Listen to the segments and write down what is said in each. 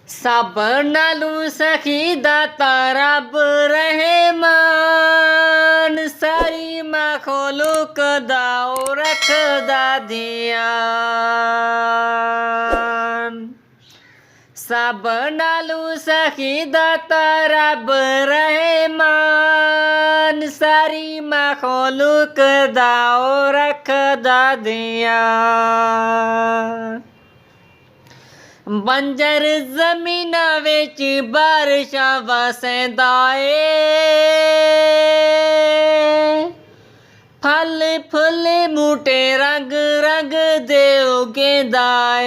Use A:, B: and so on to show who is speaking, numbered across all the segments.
A: सब नालू सखी दाता रब रहमान सारी मखलूक दाओ रखदा ध्यान। सब नालू सखी दाता रब रहमान सारी मखलूक दाओ रखदा ध्यान। बंजर जमीन विच बारिशां वसदा ए फल फुल बूटे रंग रंग दे उगदा ए।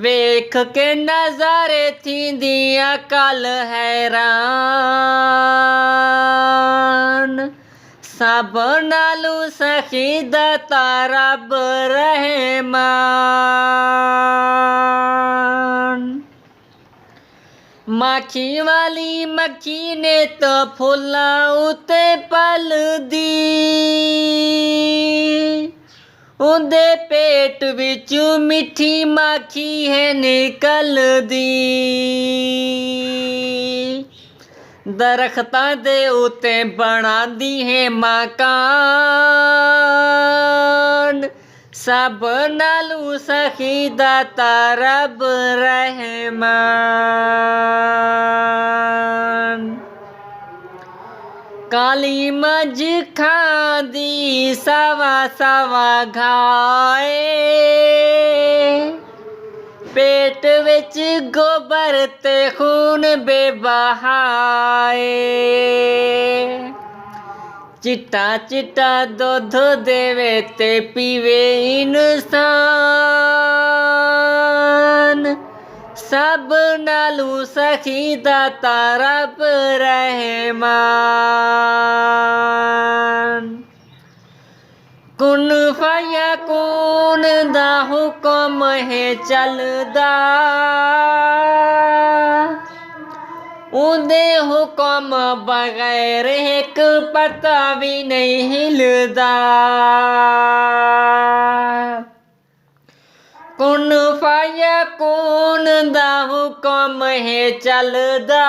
A: वेख के नज़ारे थींदियां कल हैरान। सब नालू सखी दाता रब रहमान। मक्खी वाली मक्खी ने तो फुल्लां उत्ते पलदी उंदे पेट विचों मिठी मक्खी है निकलदी। दरख्तां दे उत्ते बनांदी है मकान। सब नालू सखी दाता रब रहमान। काली मझ खांदी सवा सवा घाए पेट विच गोबर ते खून बेबहाए। चिट्टा चिट्टा दुध देवे ते पीवे इंसान। सब नालू सखी दाता रब रहमान। कुन फयकून दा हुक्म है चलदा उंदे हुक्म बगैर एक पत्ता भी नहीं हिलदा। कुन फयकून दा हुक्म है चलदा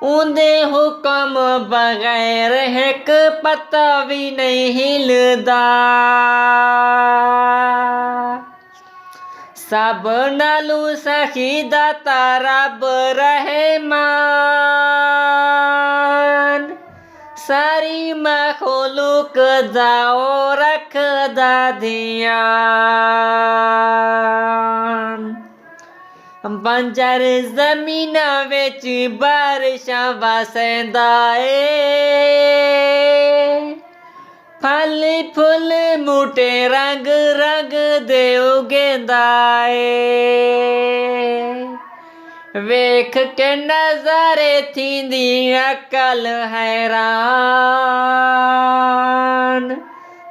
A: उंदे हुक्म बगैर एक पत्ता भी नहीं हिलदा। सब नालू सखी दाता रब रहमान सारी मखलूक दाओ रखदा ध्यान। बंजर जमीन विच बारिशां वसदा ए फल फुल बूटे रंग रंग दे उगदा ए। वेख के नज़ारे थींदियां कल हैरान।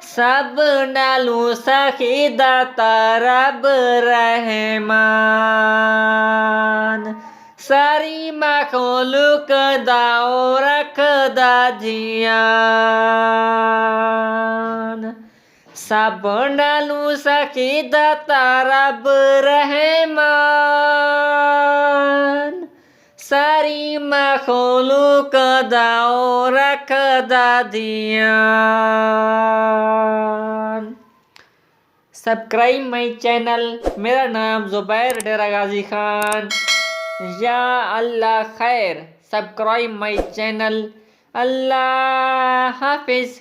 A: सब नालू सखी दाता रब रहमान सारी मखलूक दाओ रखदा ध्यान। सब नालू सखी दाता रब रहमान सारी मखलूक दाओ रखदा ध्यान। Subscribe my channel. मेरा नाम ज़ुबैर डेरा गाजी खान। या अल्लाह खैर। Subscribe my channel. अल्लाह हाफिज़।